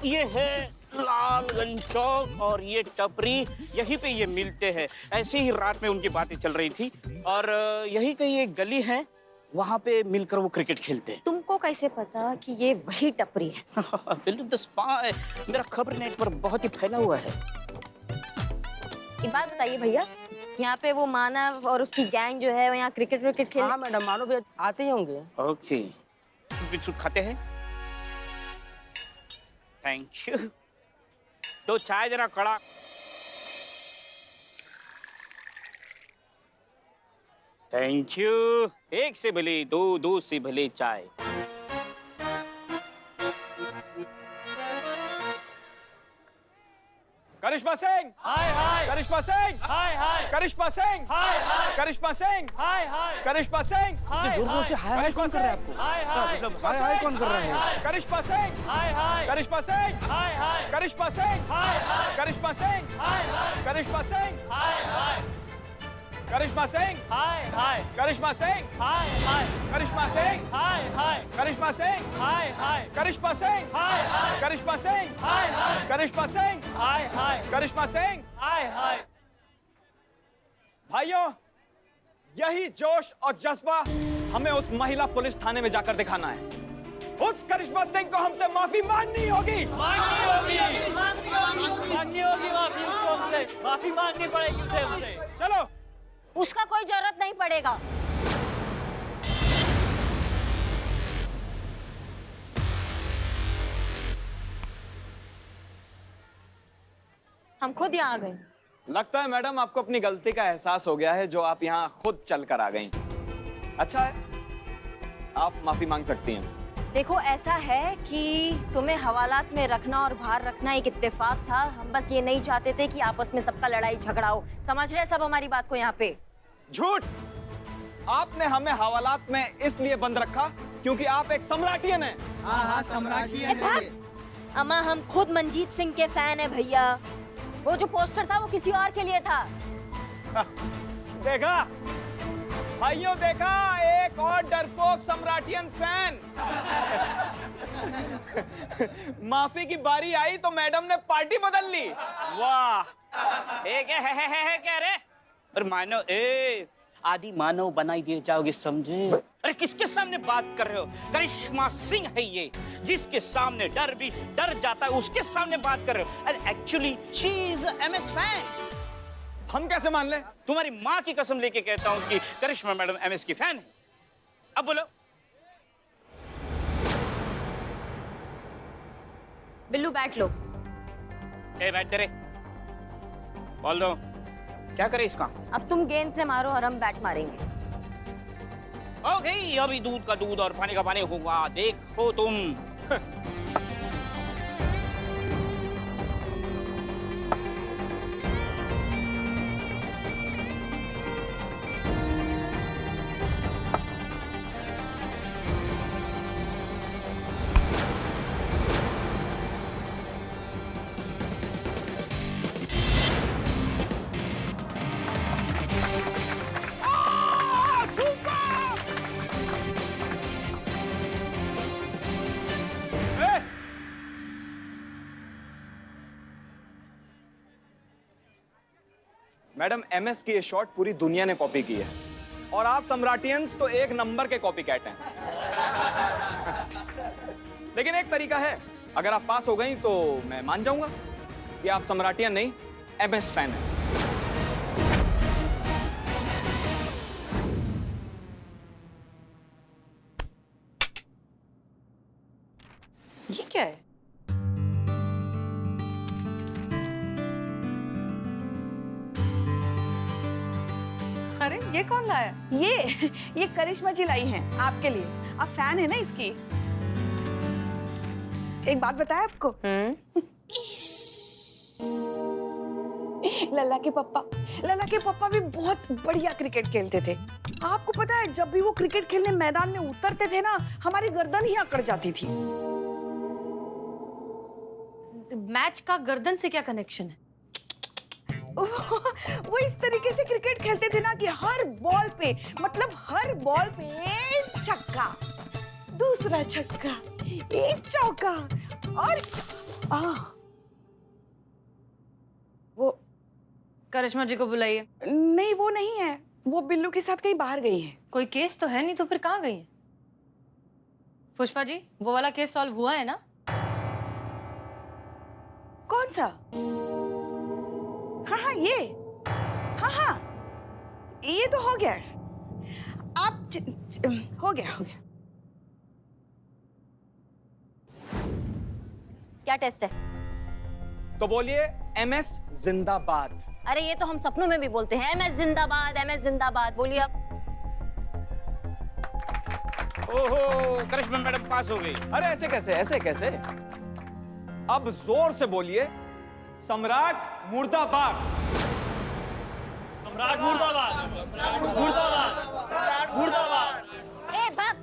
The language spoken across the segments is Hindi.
ये है लालगंज चौक और ये टपरी, यहीं पे ये मिलते हैं। ऐसे ही रात में उनकी बातें चल रही थी और यही कहीं एक गली है, वहां पे मिलकर वो क्रिकेट खेलते हैं। तुमको कैसे पता कि ये वही टपरी है? बिल्लू द स्पाई, मेरा खबर नेट पर बहुत ही फैला हुआ है। एक बात बताइए भैया, यहाँ पे वो मानव और उसकी गैंग जो है वो यहाँ क्रिकेट खेल। हाँ मैडम, मानव भी आते ही होंगे। ओके, बिस्कुट खाते हैं? Thank you. तो चाय जरा कड़ा। Thank you. एक से भले दो, दो से भले चाय। करिश्मा सिंह, हाय हाय। करिश्मा सिंह, हाय हाय। करिश्मा सिंह, हाय हाय। करिश्मा सिंह, हाय हाय। करिश्मा सिंह, जोर जोर से हाय हाय कौन कर रहा है आपको? हाय हाय। मतलब हाय हाय कौन कर रहा है? करिश्मा सिंह, हाय हाय। करिश्मा सिंह, हाय हाय। करिश्मा सिंह, हाय हाय। करिश्मा सिंह, हाय हाय। करिश्मा सिंह, हाय हाय। करिश्मा सिंह, हाय हाय। करिश्मा सिंह, हाय हाय। करिश्मा सिंह, हाय हाय। करिश्मा सिंह, हाय हाय। करिश्मा सिंह, हाय हाय। करिश्मा सिंह, हाय हाय। करिश्मा सिंह, हाय हाय। करिश्मा सिंह। हाय हाय। भाइयों, यही जोश और जज्बा हमें उस महिला पुलिस थाने में जाकर दिखाना है। उस करिश्मा सिंह को हमसे माफी मांगनी होगी। मांगनी होगी। मांगनी होगी माफी उसको हमसे। माफी मांगनी पड़ेगी उसे हमसे। चलो। उसका कोई जरूरत नहीं पड़ेगा। हम खुद यहाँ आ गए। लगता है मैडम आपको अपनी गलती का एहसास हो गया है, जो आप यहाँ खुद चल कर आ गई। अच्छा है, आप माफी मांग सकती हैं। देखो, ऐसा है कि तुम्हें हवालात में रखना और बाहर रखना एक इत्तेफाक था। हम बस ये नहीं चाहते थे कि आपस में सबका लड़ाई झगड़ा हो। समझ रहे सब हमारी बात को यहाँ पे? झूठ। आपने हमें हवालात में इसलिए बंद रखा क्योंकि आप एक सम्राटियन हैं। हाँ हाँ, सम्राटियन है ये। अम्मा, हम खुद मंजीत सिंह के फैन है भैया। वो जो पोस्टर था वो किसी और के लिए था। देखा भाइयों, देखा, एक और डरपोक सम्राटियन फैन। माफी की बारी आई तो मैडम ने पार्टी बदल ली। वाह। क्या है क्या रे? अरे मानव, आदि मानव बनाई दिए जाओगे, समझे? अरे किसके सामने बात कर रहे हो? करिश्मा सिंह है ये, जिसके सामने डर भी डर जाता है, उसके सामने बात कर रहे हो। अरे actually she is MS fan. हम कैसे मान ले? तुम्हारी माँ की कसम लेके कहता हूँ कि करिश्मा मैडम एमएस की फैन है। अब बोलो। बिल्लू, बैठ लो। बैठ तेरे। बोल दो, क्या करे इसका? अब तुम गेंद से मारो और हम बैट मारेंगे। ओके, अभी दूध का दूध और पानी का पानी होगा, देखो तुम। मैडम, एमएस की ये शॉट पूरी दुनिया ने कॉपी की है और आप सम्राटियंस तो एक नंबर के कॉपी कैट हैं। लेकिन एक तरीका है, अगर आप पास हो गई तो मैं मान जाऊंगा कि आप सम्राटियन नहीं, एमएस फैन हैं। ये क्या है? अरे ये कौन लाया? ये करिश्मा जी लाई हैं आपके लिए। आप फैन है ना इसकी। एक बात बताया आपको? लल्ला के पप्पा भी बहुत बढ़िया क्रिकेट खेलते थे। आपको पता है, जब भी वो क्रिकेट खेलने मैदान में उतरते थे ना, हमारी गर्दन ही अकड़ जाती थी। मैच का गर्दन से क्या कनेक्शन है? वो इस तरीके से क्रिकेट खेलते थे ना कि हर बॉल पे, मतलब हर बॉल पे एक छक्का, दूसरा छक्का, एक चौका और वो करिश्मा जी को बुलाइए। नहीं, वो नहीं है, वो बिल्लू के साथ कहीं बाहर गई है। कोई केस तो है नहीं, तो फिर कहाँ गई है? पुष्पा जी, वो वाला केस सॉल्व हुआ है ना? कौन सा? हाँ हाँ, ये, हाँ हाँ, ये तो हो गया। आप हो गया। क्या टेस्ट है? तो बोलिए MS जिंदाबाद। अरे ये तो हम सपनों में भी बोलते हैं, MS जिंदाबाद, MS जिंदाबाद। बोलिए अब। ओहो, करिश्मा मैडम पास हो गई। अरे ऐसे कैसे? अब जोर से बोलिए, सम्राट मुर्दाबाद। सम्राट मुर्दाबाद, मुर्दाबाद, मुर्दाबाद। ए बाप,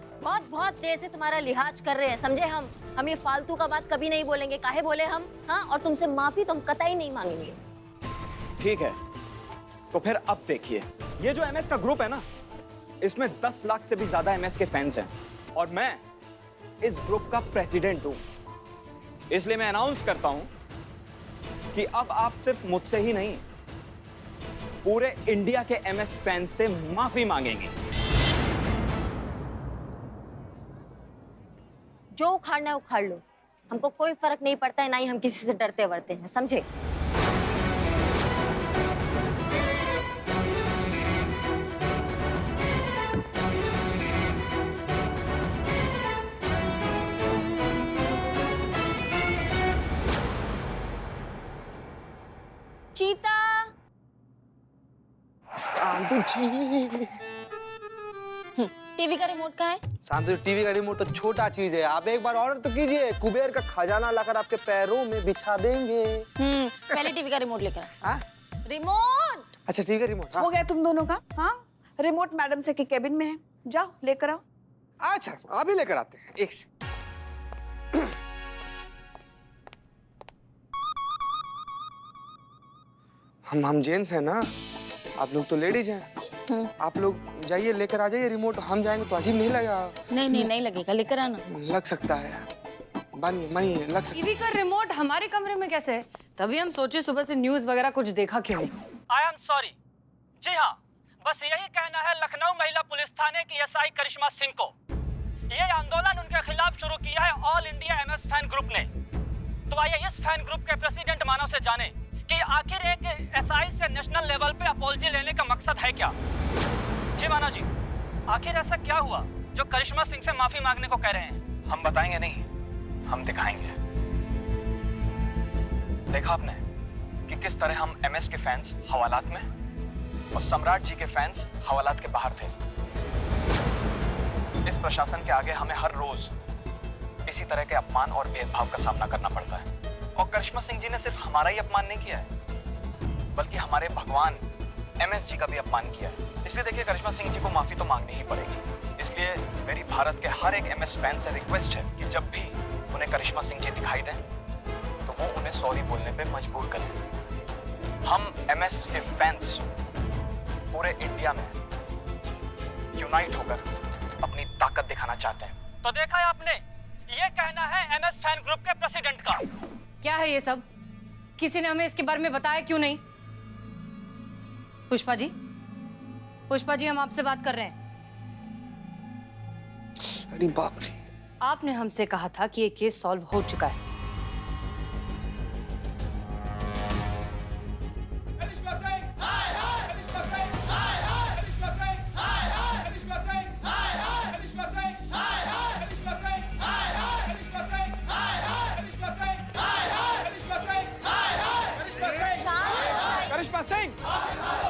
बहुत देर से तुम्हारा लिहाज कर रहे हैं, समझे? हम ये फालतू का बात कभी नहीं बोलेंगे। काहे बोले हम? हाँ, और तुमसे माफी तो हम कतई नहीं मांगेंगे। ठीक है, तो फिर अब देखिए, ये जो MS का ग्रुप है ना, इसमें 10 लाख से भी ज्यादा MS के फैंस हैं और मैं इस ग्रुप का प्रेसिडेंट हूं। इसलिए मैं अनाउंस करता हूं कि अब आप सिर्फ मुझसे ही नहीं, पूरे इंडिया के MS फैंस से माफी मांगेंगे। जो उखाड़ना है उखाड़ लो, हमको कोई फर्क नहीं पड़ता है, ना ही हम किसी से डरते वरते हैं, समझे? चीता, शांतु जी, टीवी का रिमोट कहाँ है? शांतु टीवी का रिमोट तो छोटा चीज है, आप एक बार ऑर्डर तो कीजिए, कुबेर का खजाना लाकर आपके पैरों में बिछा देंगे। पहले टीवी का रिमोट लेकर आ। हाँ? रिमोट। अच्छा ठीक है, रिमोट। हाँ? हो गया तुम दोनों का? हाँ, रिमोट मैडम से के केबिन में है, जाओ लेकर आओ। अच्छा अभी लेकर आते हैं, एक से। हम जेंट्स हैं ना, आप लोग तो लेडीज हैं। आप लोग जाइए लेकर आ जाइए रिमोट, हम जाएंगे तो अजीब नहीं लगेगा? नहीं लगेगा, लेकर आना। लग सकता है, मानिए लग सकता है। टीवी का रिमोट हमारे कमरे में कैसे है? तभी हम सोचे सुबह से न्यूज़ वगैरह कुछ देखा क्यों नहीं। I am sorry. जी हाँ, बस यही कहना है लखनऊ महिला पुलिस थाने की SI करिश्मा सिंह को। ये आंदोलन उनके खिलाफ शुरू किया है all India MS fan group ने। तो आइए इस फैन ग्रुप के प्रेसिडेंट मानव से जाने कि आखिर एक SI से नेशनल लेवल पे अपॉलजी लेने का मकसद है क्या? जी मानव जी, आखिर ऐसा क्या हुआ जो करिश्मा सिंह से माफी मांगने को कह रहे हैं? हम बताएंगे नहीं, हम दिखाएंगे। देखा आपने कि किस तरह हम MS के फैंस हवालात में और सम्राट जी के फैंस हवालात के बाहर थे। इस प्रशासन के आगे हमें हर रोज इसी तरह के अपमान और भेदभाव का सामना करना पड़ता है। और करिश्मा सिंह जी ने सिर्फ हमारा ही अपमान नहीं किया है, बल्कि हमारे भगवान MS जी का भी अपमान किया है। इसलिए देखिए, करिश्मा सिंह जी को माफी तो मांगनी ही पड़ेगी। इसलिए मेरी भारत के हर एक MS फैन से रिक्वेस्ट है कि जब भी उन्हें करिश्मा सिंह जी दिखाई दें तो वो उन्हें सॉरी बोलने पे मजबूर करें। हम MS के फैंस पूरे इंडिया में यूनाइट होकर अपनी ताकत दिखाना चाहते हैं। तो देखा है आपने, ये कहना है MS फैन ग्रुप के प्रेसिडेंट का। क्या है ये सब? किसी ने हमें इसके बारे में बताया क्यों नहीं? पुष्पा जी, हम आपसे बात कर रहे हैं। अरे बाप रे, आपने हमसे कहा था कि ये केस सॉल्व हो चुका है।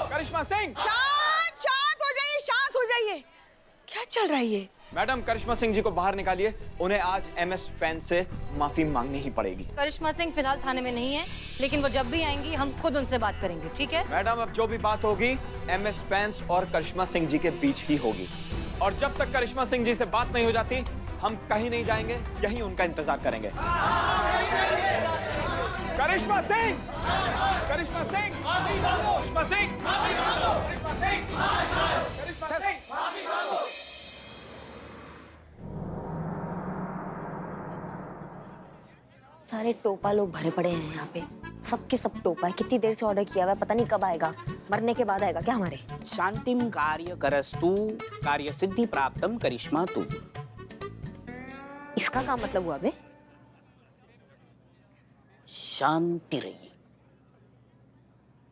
करिश्मा सिंह, शांत हो जाइए। क्या चल रहा है ये? मैडम करिश्मा सिंह जी को बाहर निकालिए, उन्हें आज MS फैन से माफी मांगनी ही पड़ेगी। करिश्मा सिंह फिलहाल थाने में नहीं है, लेकिन वो जब भी आएंगी हम खुद उनसे बात करेंगे, ठीक है? मैडम, अब जो भी बात होगी MS फैंस और करिश्मा सिंह जी के बीच ही होगी। और जब तक करिश्मा सिंह जी से बात नहीं हो जाती, हम कहीं नहीं जाएंगे, यहीं उनका इंतजार करेंगे। करिश्मा सिंह, करिश्मा सिंह, करिश्मा सिंह, करिश्मा सिंह, करिश्मा सिंह। सारे टोपा लोग भरे पड़े हैं यहाँ पे, सबके सब टोपा है। कितनी देर से ऑर्डर किया हुआ है, पता नहीं कब आएगा। मरने के बाद आएगा क्या हमारे? शांतिम कार्य करस्तु कार्य सिद्धि प्राप्तम करिश्मा तू। इसका क्या मतलब हुआ बे? शांति रहिए।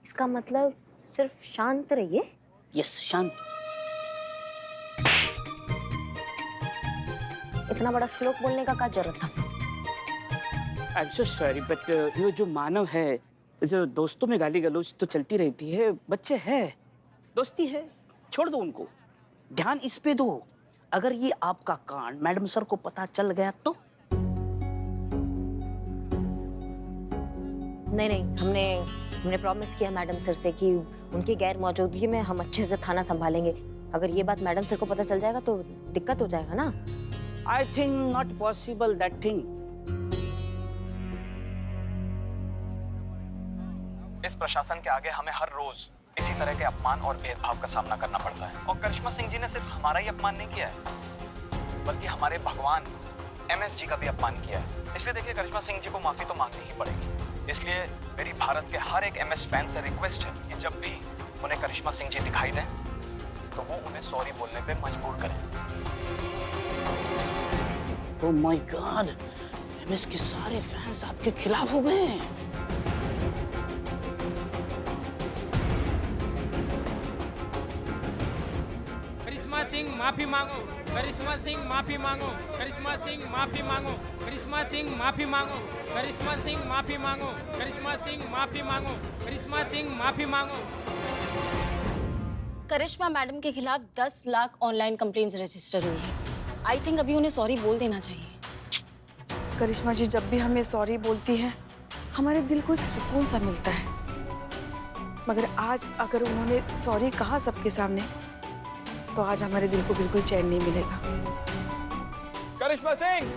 इसका मतलब सिर्फ शांत रहिए? यस, शांत। इतना बड़ा श्लोक बोलने का क्या जरूरत था? I am so sorry but ये जो मानव है, जो दोस्तों में गाली गलौज तो चलती रहती है, बच्चे हैं, दोस्ती है, छोड़ दो उनको, ध्यान इस पे दो। अगर ये आपका कांड मैडम सर को पता चल गया तो? नहीं, हमने प्रॉमिस किया मैडम सर से कि उनकी गैर मौजूदगी में हम अच्छे से थाना संभालेंगे। अगर ये बात मैडम सर को पता चल जाएगा तो दिक्कत हो जाएगा ना। I think not possible that thing. इस प्रशासन के आगे हमें हर रोज इसी तरह के अपमान और भेदभाव का सामना करना पड़ता है। और करिश्मा सिंह जी ने सिर्फ हमारा ही अपमान नहीं किया है, बल्कि हमारे भगवान MS जी का भी अपमान किया है। इसलिए देखिए, करिश्मा सिंह जी को माफी तो मांगनी ही पड़ेगी। इसलिए मेरी भारत के हर एक MS फैन से रिक्वेस्ट है कि जब भी उन्हें करिश्मा सिंह जी दिखाई दें तो वो उन्हें सॉरी बोलने पे मजबूर करें। ओह माय गॉड, MS के सारे फैंस आपके खिलाफ हो गए हैं। करिश्मा सिंह माफी मांगो, करिश्मा सिंह माफी मांगो, करिश्मा सिंह माफी मांगो, करिश्मा सिंह माफी मांगो, करिश्मा सिंह माफी मांगो, करिश्मा सिंह माफी मांगो, करिश्मा सिंह माफी मांगो। करिश्मा मैडम के खिलाफ 10 लाख ऑनलाइन कंप्लेंट्स रजिस्टर हुई है। आई थिंक अभी उन्हें सॉरी बोल देना चाहिए। करिश्मा जी जब भी हमें सॉरी बोलती है, हमारे दिल को एक सुकून सा मिलता है। मगर आज अगर उन्होंने सॉरी कहा सबके सामने, तो आज हमारे दिल को बिल्कुल चैन नहीं मिलेगा। करिश्मा सिंह,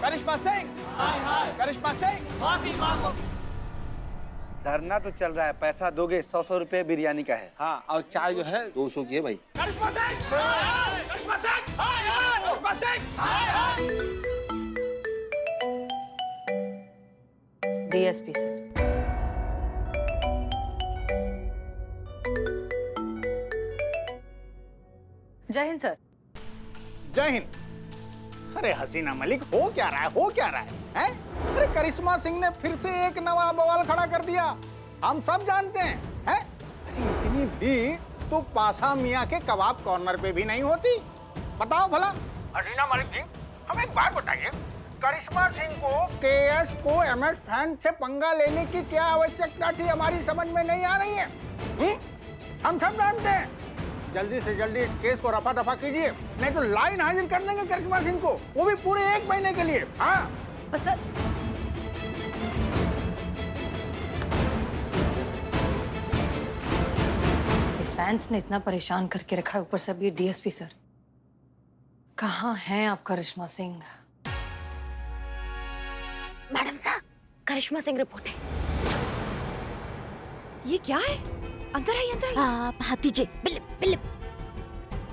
करिश्मा सिंह, करिश्मा सिंह, माफी मांगो। धरना तो चल रहा है, पैसा दोगे? 100 रुपए बिरयानी का है। हाँ, और चाय जो है 200 की है भाई। करिश्मा सिंह, करिश्मा सिंह, करिश्मा सिंह। DSP sir. जय हिंद सर। जय हिंद। अरे हसीना मलिक, हो क्या रहा है, हो क्या रहा है, हैं? अरे करिश्मा सिंह ने फिर से एक नया बवाल खड़ा कर दिया। हम सब जानते हैं, हैं? अरे इतनी भीड़ तो पासा मियाँ के कबाब कॉर्नर पे भी नहीं होती। बताओ भला। हसीना मलिक जी, हमें एक बात बताइए, करिश्मा सिंह को KS को MS फैन से पंगा लेने की क्या आवश्यकता थी, हमारी समझ में नहीं आ रही है। हम सब जानते हैं। जल्दी से जल्दी इस केस को रफा दफा कीजिए, नहीं तो लाइन हाजिर कर देंगे करिश्मा सिंह को, वो भी पूरे 1 महीने के लिए। हाँ बस सर, ये फैंस ने इतना परेशान करके रखा है, ऊपर से अब ये DSP सर। कहाँ हैं आप करिश्मा सिंह? मैडम साहब, करिश्मा सिंह रिपोर्ट है। ये क्या है? अंदर आइए, अंदर आइए। आप हाथ दीजिए। बिलिप बिलिप।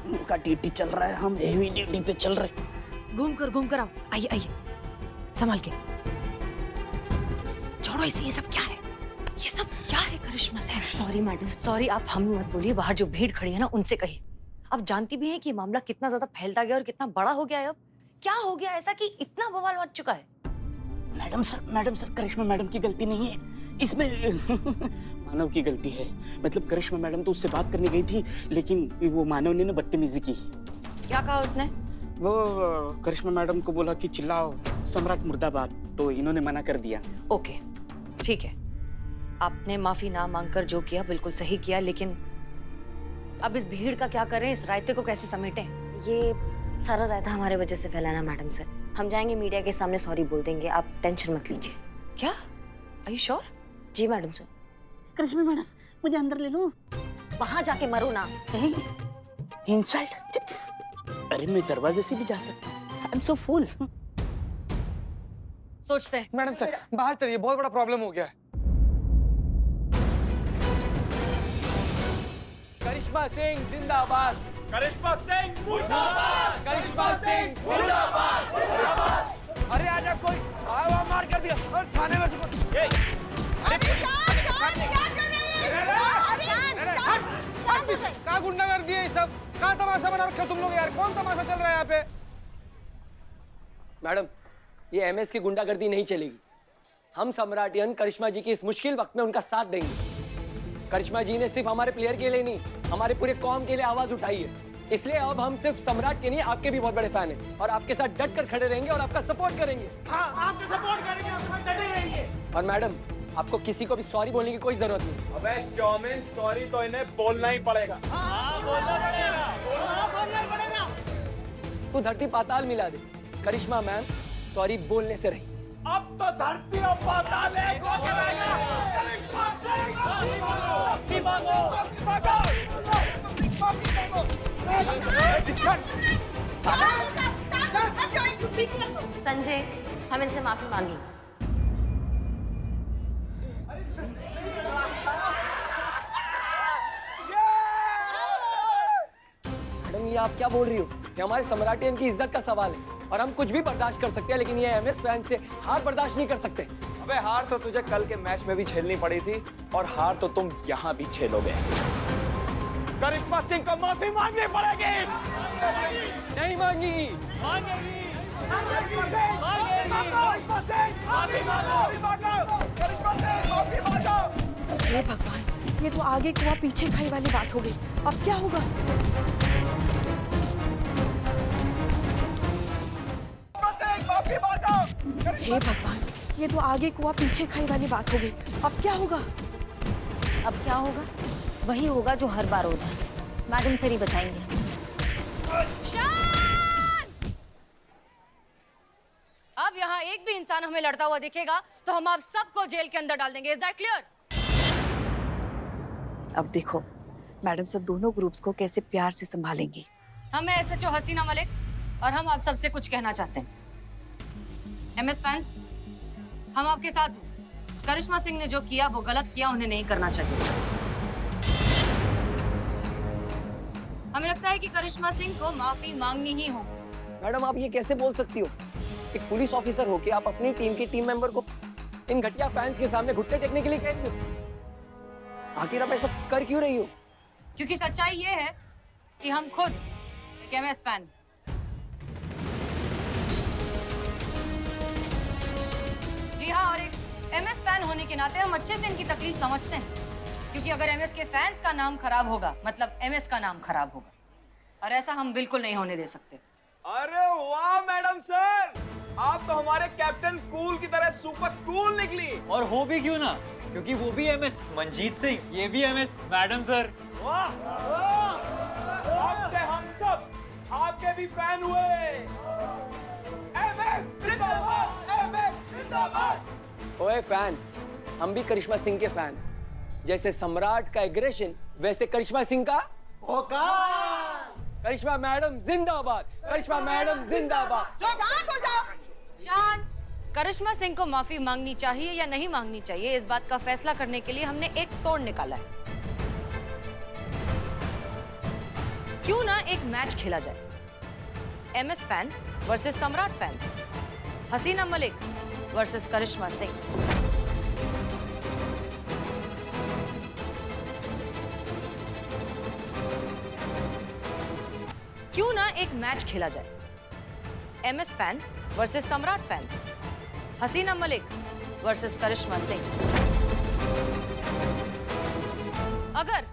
उनका ड्यूटी चल रहा है, हम हेवी ड्यूटी पे चल रहे। घूम कर आओ। आइए आइए, संभाल के। छोड़ो इसे, ये सब क्या है? ये सब क्या है Karishma Singh? Sorry madam. Sorry आप हम मत बोलिए, बाहर जो भीड़ खड़ी है ना उनसे कहिए। आप जानती भी हैं कि मामला कितना ज्यादा फैलता गया और कितना बड़ा हो गया है। अब क्या हो गया ऐसा कि इतना बवाल मच चुका है? मैडम सर, करिश्मा मैडम की गलती नहीं है इसमें। मानव की गलती है। मतलब करिश्मा मैडम तो उससे बात करने गई थी, लेकिन वो मानव ने ना बदतमीजी की। क्या कहा उसने? वो करिश्मा मैडम को बोला कि चिल्लाओ सम्राट मुर्दाबाद, तो इन्होंने मना कर दिया। ओके, ठीक है। आपने माफी ना मांगकर जो किया बिल्कुल सही किया, लेकिन अब इस भीड़ का क्या करें? इस रायते को कैसे समेटें? ये सारा रायता हमारे वजह से फैला ना मैडम सर। हम जाएंगे मीडिया के सामने सॉरी बोल देंगे, आप टेंशन मत लीजिए। क्या? Are you sure? जी मैडम सर। करिश्मा मैडम, मुझे अंदर ले लो। वहां जाके मरो ना। इंसल्ट। अरे मैं दरवाजे से भी जा सकता हूँ। I am so full. सोचते हैं। मैडम सर बाहर चलिए, बहुत बड़ा प्रॉब्लम हो गया है। करिश्मा सिंह जिंदाबाद, करिश्मा सिंह मुर्दाबाद, करिश्मा सिंह मुर्दाबाद। अरे आजा कोई, आओ दिया और थाने में ए, कहाँ गुंडागर्दी है ये सब? कहाँ तमाशा बना रखे हो तुम लोग यार? कौन तमाशा चल रहा है यहाँ पे? मैडम, ये एमएस की गुंडागर्दी नहीं चलेगी। हम सम्राटियन करिश्मा जी की इस मुश्किल वक्त में उनका साथ देंगे। करिश्मा जी ने सिर्फ हमारे प्लेयर के लिए नहीं, हमारे पूरे कौम के लिए आवाज उठाई है। इसलिए अब हम सिर्फ सम्राट के नहीं, आपके भी बहुत बड़े फैन हैं और आपके साथ डट कर खड़े रहेंगे और आपका सपोर्ट करेंगे। हाँ, आपके सपोर्ट करेंगे, आपके साथ डटे रहेंगे। और मैडम, आपको किसी को भी सॉरी बोलने की कोई जरूरत नहीं। अबे चौमिन, सॉरी तो इन्हें बोलना ही पड़ेगा। हाँ, बोलना पड़ेगा। तू धरती पाताल मिला दे, करिश्मा मैम सॉरी बोलने से रही। अब तो धरती और पाताल एक हो के रहेगा। संजय, हम इनसे माफी मांगी। मैडम, ये आप क्या बोल रही हो? ये हमारे सम्राटियन की इज्जत का सवाल है और हम कुछ भी बर्दाश्त कर सकते हैं, लेकिन ये एमएस फैन से हार बर्दाश्त नहीं कर सकते। अबे हार तो तुझे कल के मैच में भी झेलनी पड़ी थी और हार तो तुम यहाँ भी झेलोगे। करिश्मा सिंह को माफी मांगनी पड़ेगी। नहीं मांगी। हे भगवान, ये तो आगे कुआं पीछे खाई वाली बात हो गई। अब क्या होगा? हे भगवान, ये तो आगे कुआं पीछे खाई वाली बात हो गई। अब क्या होगा? अब क्या होगा? वही होगा जो हर बार होता है। मैडम से नहीं बचाएंगे हम। अब यहाँ एक भी इंसान हमें लड़ता हुआ दिखेगा तो हम आप सबको जेल के अंदर डाल देंगे। Is that clear? अब देखो मैडम सब दोनों ग्रुप्स को कैसे प्यार से संभालेंगी। हम एसएचओ हसीना मलिक और हम आप सबसे कुछ कहना चाहते हैं। एमएस फैंस, हम आपके साथ हैं। करिश्मा सिंह ने जो किया वो गलत किया, उन्हें नहीं करना चाहिए। हमें लगता है कि करिश्मा सिंह को माफी मांगनी ही होगी। मैडम, आप ये कैसे बोल सकती हो? एक पुलिस ऑफिसर होके आप अपनी टीम की टीम मेंबर को इन घटिया फैंस के सामने घुटने टेकने के लिए कह रही हो? आखिर आप ऐसा कर क्यों रही हो? क्योंकि सच्चाई ये है कि हम खुद एक एमएस फैन। जी हाँ, और एक एमएस फैन होने के नाते हम अच्छे से इनकी तकलीफ समझते हैं, क्योंकि अगर एमएस के फैंस का नाम खराब होगा मतलब एमएस का नाम खराब होगा, और ऐसा हम बिल्कुल नहीं होने दे सकते। अरे वाह मैडम सर, आप तो हमारे कैप्टन कूल की तरह सुपर कूल निकली। और हो भी क्यों ना, क्योंकि वो भी एमएस मंजीत सिंह, ये भी एमएस मैडम सर। वाह, अब से हम सब आपके भी फैन हुए। एमएस जिंदाबाद, एमएस जिंदाबाद। ओए फैन, हम भी करिश्मा सिंह के फैन। जैसे सम्राट का एग्रेशन, वैसे करिश्मा सिंह का औकात। करिश्मा मैडम जिंदाबाद, करिश्मा मैडम जिंदाबाद। शांत हो जाओ। शांत। करिश्मा सिंह को माफी मांगनी चाहिए या नहीं मांगनी चाहिए, इस बात का फैसला करने के लिए हमने एक तोड़ निकाला है। क्यों ना एक मैच खेला जाए, एमएस फैंस वर्सेस सम्राट फैंस, हसीना मलिक वर्सेस करिश्मा सिंह। क्यों ना एक मैच खेला जाए, एमएस फैंस वर्सेस सम्राट फैंस, हसीना मलिक वर्सेस करिश्मा सिंह। अगर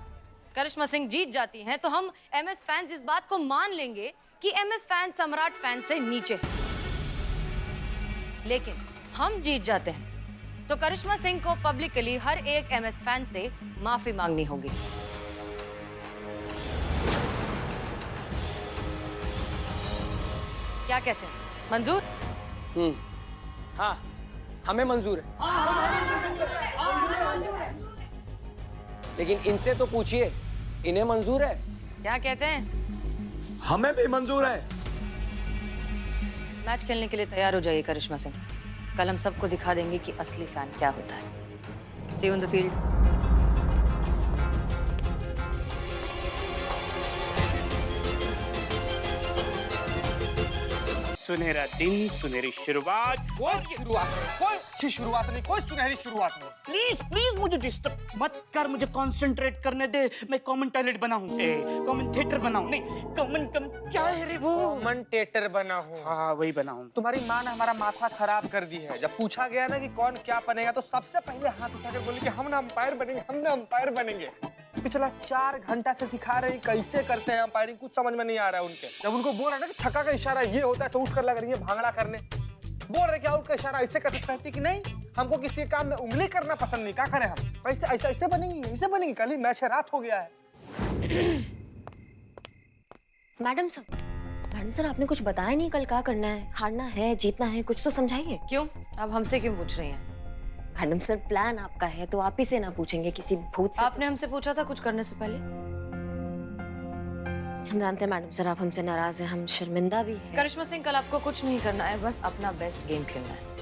करिश्मा सिंह जीत जाती हैं तो हम एमएस फैंस इस बात को मान लेंगे कि एमएस फैंस सम्राट फैंस से नीचे हैं। लेकिन हम जीत जाते हैं तो करिश्मा सिंह को पब्लिकली हर एक एमएस फैन से माफी मांगनी होगी। क्या कहते हैं, मंजूर? हाँ, हमें मंजूर है। लेकिन इनसे तो पूछिए, इन्हें मंजूर है? क्या कहते हैं? हमें भी मंजूर है। मैच खेलने के लिए तैयार हो जाइए करिश्मा सिंह। कल हम सबको दिखा देंगे कि असली फैन क्या होता है। सी यू इन द फील्ड। सुनहरा दिन, सुनहरी शुरुआत। कोई शुरुआत नहीं, कोई अच्छी शुरुआत नहीं, कोई सुनहरी शुरुआत नहीं। प्लीज प्लीज मुझे डिस्टर्ब मत कर, मुझे कंसंट्रेट करने दे। मैं कॉमन टॉयलेट बनाऊं, कमेंटेटर बनाऊं, नहीं कॉमन क्या है रे वो, कमेंटेटर बना हूँ। हाँ वही बनाऊं। तुम्हारी माँ ने हमारा माथा खराब कर दी है। जब पूछा गया ना कि कौन क्या बनेगा तो सबसे पहले हाथ उठाकर बोली कि हम ना अंपायर बनेंगे, हम ना अंपायर बनेंगे। पिछला 4 घंटा से सिखा रहे हैं कैसे करते हैं अंपायरिंग, कुछ समझ में नहीं आ रहा है उनके। जब उनको बोल रहा ना कि छक्का का इशारा ये होता है तो उठकर लग रही है भांगड़ा करने। बोल रहे कि आउट का इशारा ऐसे करते, कहती कि नहीं हमको किसी काम में उंगली करना पसंद नहीं, क्या करें हम, ऐसे ऐसे ऐसे बनेंगे, ऐसे बनेंगे। कल ही मैच है, रात हो गया है। मैडम सर आपने कुछ बताया नहीं, कल क्या करना है, हारना है जीतना है, कुछ तो समझाइए। क्यों? अब हमसे क्यों पूछ रही हैं? मैडम सर प्लान आपका है तो आप ही से ना पूछेंगे किसी भूत से? आपने हमसे पूछा था कुछ करने से पहले? हम जानते हैं मैडम सर आप हमसे नाराज हैं, हम शर्मिंदा भी हैं। करिश्मा सिंह, कल आपको कुछ नहीं करना है, बस अपना बेस्ट गेम खेलना है।